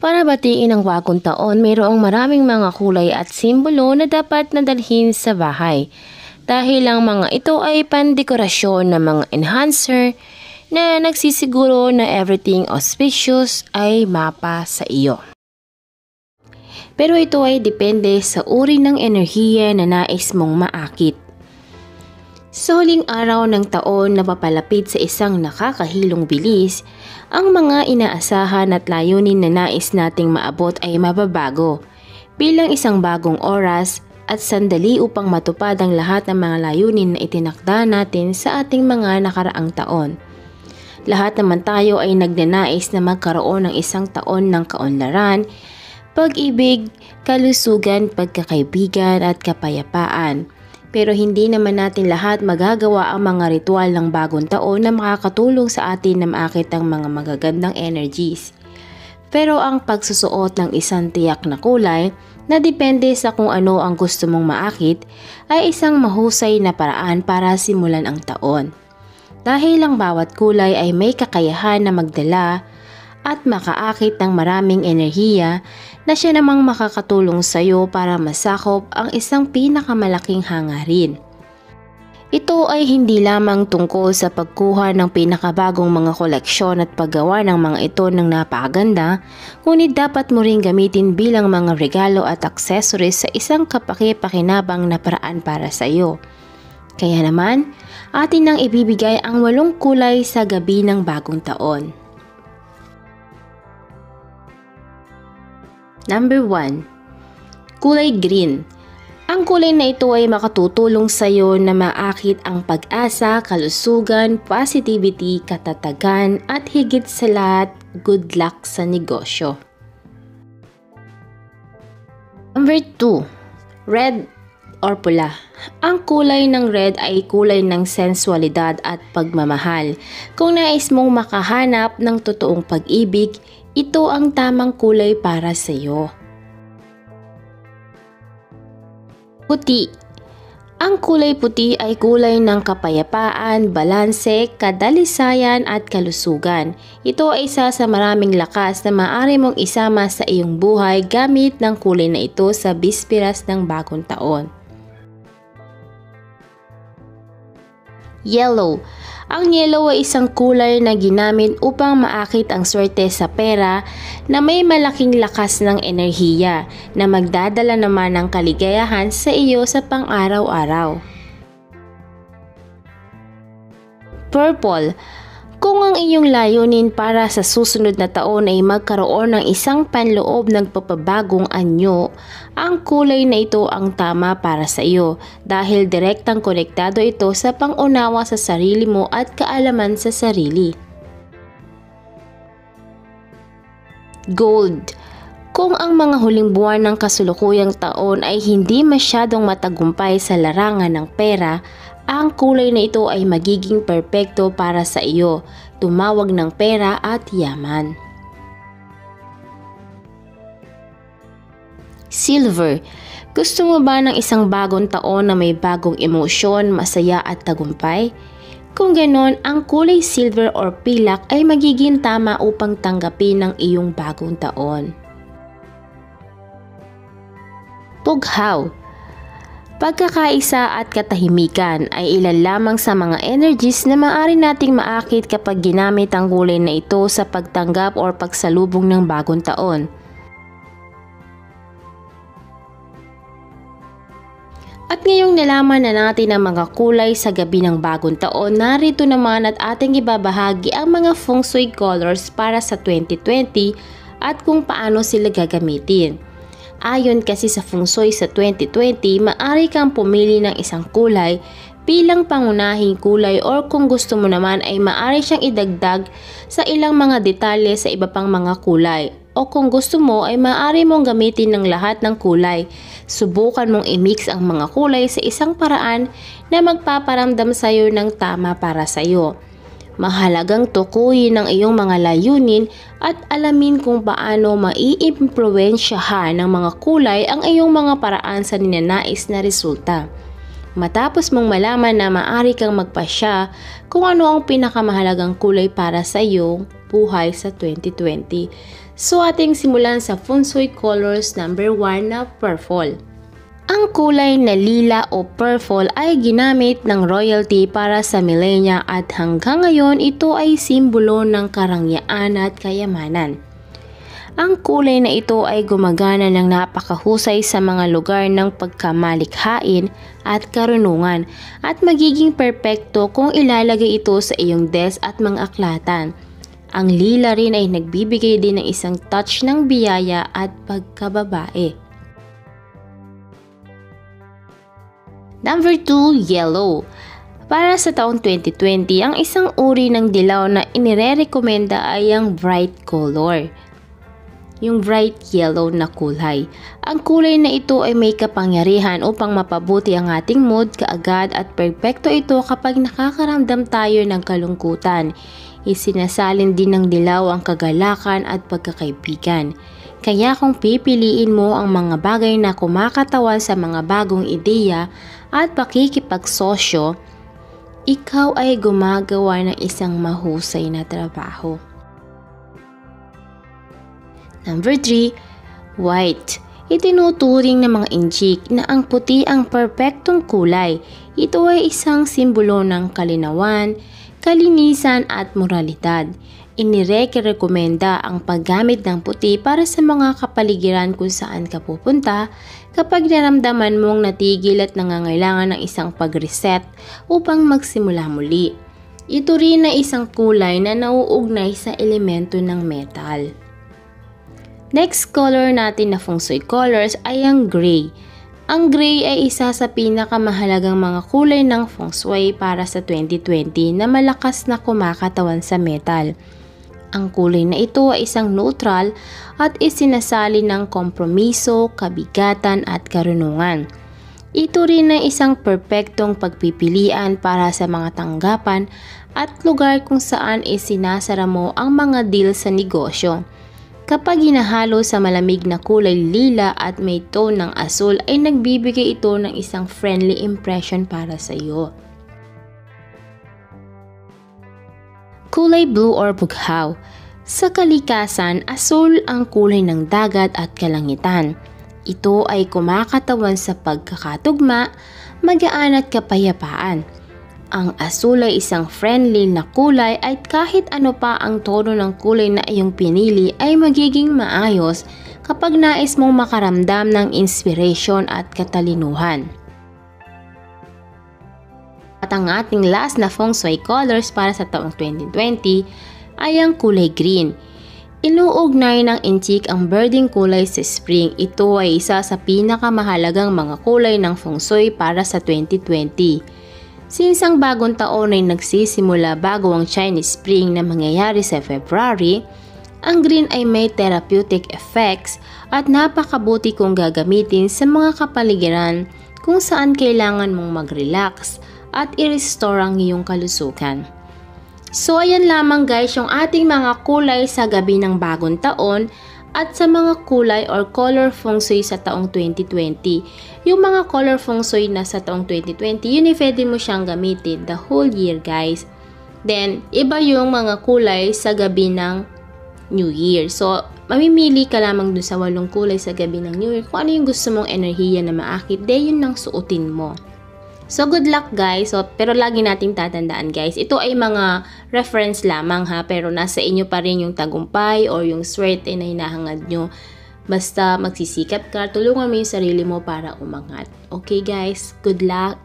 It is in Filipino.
Para batiin ang bagong taon, mayroong maraming mga kulay at simbolo na dapat nadalhin sa bahay. Dahil ang mga ito ay pandekorasyon ng mga enhancer na nagsisiguro na everything auspicious ay mapa sa iyo. Pero ito ay depende sa uri ng enerhiya na nais mong maakit. Sa huling araw ng taon na papalapit sa isang nakakahilong bilis, ang mga inaasahan at layunin na nais nating maabot ay mababago. Bilang isang bagong oras at sandali upang matupad ang lahat ng mga layunin na itinakda natin sa ating mga nakaraang taon. Lahat naman tayo ay nagnanais na magkaroon ng isang taon ng kaunlaran, pag-ibig, kalusugan, pagkakaibigan at kapayapaan. Pero hindi naman natin lahat magagawa ang mga ritual ng bagong taon na makakatulong sa atin na maakit ang mga magagandang energies. Pero ang pagsusuot ng isang tiyak na kulay na depende sa kung ano ang gusto mong maakit ay isang mahusay na paraan para simulan ang taon. Dahil ang bawat kulay ay may kakayahan na magdala at makaakit ng maraming enerhiya na siya namang makakatulong sa iyo para masakop ang isang pinakamalaking hangarin. Ito ay hindi lamang tungkol sa pagkuha ng pinakabagong mga koleksyon at paggawa ng mga ito ng napakaganda, ngunit dapat mo ring gamitin bilang mga regalo at accessories sa isang kapaki-pakinabang na paraan para sa iyo. Kaya naman, atin nang ibibigay ang 8 kulay sa gabi ng bagong taon. Number 1. Kulay green. Ang kulay na ito ay makatutulong sa iyo na maakit ang pag-asa, kalusugan, positivity, katatagan at higit sa lahat, good luck sa negosyo. Number 2. Red or pula. Ang kulay ng red ay kulay ng sensualidad at pagmamahal. Kung nais mong makahanap ng totoong pag-ibig, ito ang tamang kulay para sa iyo. Puti. Ang kulay puti ay kulay ng kapayapaan, balanse, kadalisayan at kalusugan. Ito ay isa sa maraming lakas na maaari mong isama sa iyong buhay gamit ng kulay na ito sa bispiras ng bagong taon. Yellow. Ang yellow ay isang kulay na ginamit upang maakit ang swerte sa pera na may malaking lakas ng enerhiya na magdadala naman ng kaligayahan sa iyo sa pang-araw-araw. Purple. Kung ang iyong layunin para sa susunod na taon ay magkaroon ng isang panloob ng papabagong anyo, ang kulay na ito ang tama para sa iyo dahil direktang konektado ito sa pang-unawa sa sarili mo at kaalaman sa sarili. Gold. Kung ang mga huling buwan ng kasulukuyang taon ay hindi masyadong matagumpay sa larangan ng pera, ang kulay na ito ay magiging perpekto para sa iyo, tumawag ng pera at yaman. Silver. Gusto mo ba ng isang bagong taon na may bagong emosyon, masaya at tagumpay? Kung ganon, ang kulay silver or pilak ay magiging tama upang tanggapin ang iyong bagong taon. Pughaw. Pagkakaisa at katahimikan ay ilan lamang sa mga energies na maaari nating maakit kapag ginamit ang kulay na ito sa pagtanggap o pagsalubong ng bagong taon. At ngayong nalaman na natin ang mga kulay sa gabi ng bagong taon, narito naman at ating ibabahagi ang mga feng shui colors para sa 2020 at kung paano sila gagamitin. Ayon kasi sa feng shui sa 2020, maaari kang pumili ng isang kulay bilang pangunahing kulay or kung gusto mo naman ay maaari siyang idagdag sa ilang mga detalye sa iba pang mga kulay. O kung gusto mo ay maaari mong gamitin ng lahat ng kulay. Subukan mong i-mix ang mga kulay sa isang paraan na magpaparamdam sa iyo ng tama para sa iyo. Mahalagang tukuyin ang iyong mga layunin at alamin kung paano maiimpluwensyahan ng mga kulay ang iyong mga paraan sa ninanais na resulta. Matapos mong malaman na maaari kang magpasya kung ano ang pinakamahalagang kulay para sa iyong buhay sa 2020. So ating simulan sa Feng Shui Colors number 1 na purple. Ang kulay na lila o purple ay ginamit ng royalty para sa millennia at hanggang ngayon ito ay simbolo ng karangyaan at kayamanan. Ang kulay na ito ay gumagana ng napakahusay sa mga lugar ng pagkamalikhain at karunungan at magiging perpekto kung ilalagay ito sa iyong desk at mga aklatan. Ang lila rin ay nagbibigay din ng isang touch ng biyaya at pagkababae. Number 2, yellow. Para sa taong 2020, ang isang uri ng dilaw na inirekomenda ay ang bright color. Yung bright yellow na kulay. Ang kulay na ito ay may kapangyarihan upang mapabuti ang ating mood kaagad at perpekto ito kapag nakakaramdam tayo ng kalungkutan. Isinasalin din ng dilaw ang kagalakan at pagkakaibigan. Kaya kung pipiliin mo ang mga bagay na kumakatawan sa mga bagong ideya at pakikipagsosyo, ikaw ay gumagawa ng isang mahusay na trabaho. Number 3, white. Itinuturing ng mga inchik na ang puti ang perpektong kulay. Ito ay isang simbolo ng kalinawan, kalinisan at moralidad. Inirekomenda ang paggamit ng puti para sa mga kapaligiran kung saan ka pupunta kapag naramdaman mong natigil at nangangailangan ng isang pag-reset upang magsimula muli. Ito rin ay isang kulay na nauugnay sa elemento ng metal. Next color natin na Feng Shui colors ay ang gray. Ang gray ay isa sa pinakamahalagang mga kulay ng Feng Shui para sa 2020 na malakas na kumakatawan sa metal. Ang kulay na ito ay isang neutral at isinasali ng kompromiso, kabigatan at karunungan. Ito rin ay isang perpektong pagpipilian para sa mga tanggapan at lugar kung saan isinasara mo ang mga deal sa negosyo. Kapag hinahalo sa malamig na kulay lila at may tone ng asul ay nagbibigay ito ng isang friendly impression para sa iyo. Kulay blue or bughaw. Sa kalikasan, asul ang kulay ng dagat at kalangitan. Ito ay kumakatawan sa pagkakatugma, magaan at kapayapaan. Ang asul ay isang friendly na kulay at kahit ano pa ang tono ng kulay na iyong pinili ay magiging maayos kapag nais mong makaramdam ng inspiration at katalinuhan. At ang ating last na Feng Shui colors para sa taong 2020 ay ang kulay green. Inuugnay ng inchik ang birding kulay sa spring. Ito ay isa sa pinakamahalagang mga kulay ng Feng Shui para sa 2020. Since ang bagong taon ay nagsisimula bago ang Chinese Spring na mangyayari sa February, ang green ay may therapeutic effects at napakabuti kung gagamitin sa mga kapaligiran kung saan kailangan mong mag-relax at i-restore ang iyong kalusugan. So ayan lamang guys yung ating mga kulay sa gabi ng bagong taon at sa mga kulay or color Feng Shui sa taong 2020. Yung mga color Feng Shui na sa taong 2020, yun ay pwede mo siyang gamitin the whole year guys. Then, iba yung mga kulay sa gabi ng New Year. So, mamimili ka lamang dun sa 8 kulay sa gabi ng New Year. Kung ano yung gusto mong enerhiya na maakit, yun nang suotin mo. So, good luck guys. So, pero lagi nating tatandaan guys, ito ay mga reference lamang ha. Pero nasa inyo pa rin yung tagumpay or yung swerte na hinahangad nyo. Basta magsisikap ka, tulungan mo yung sarili mo para umangat. Okay guys, good luck.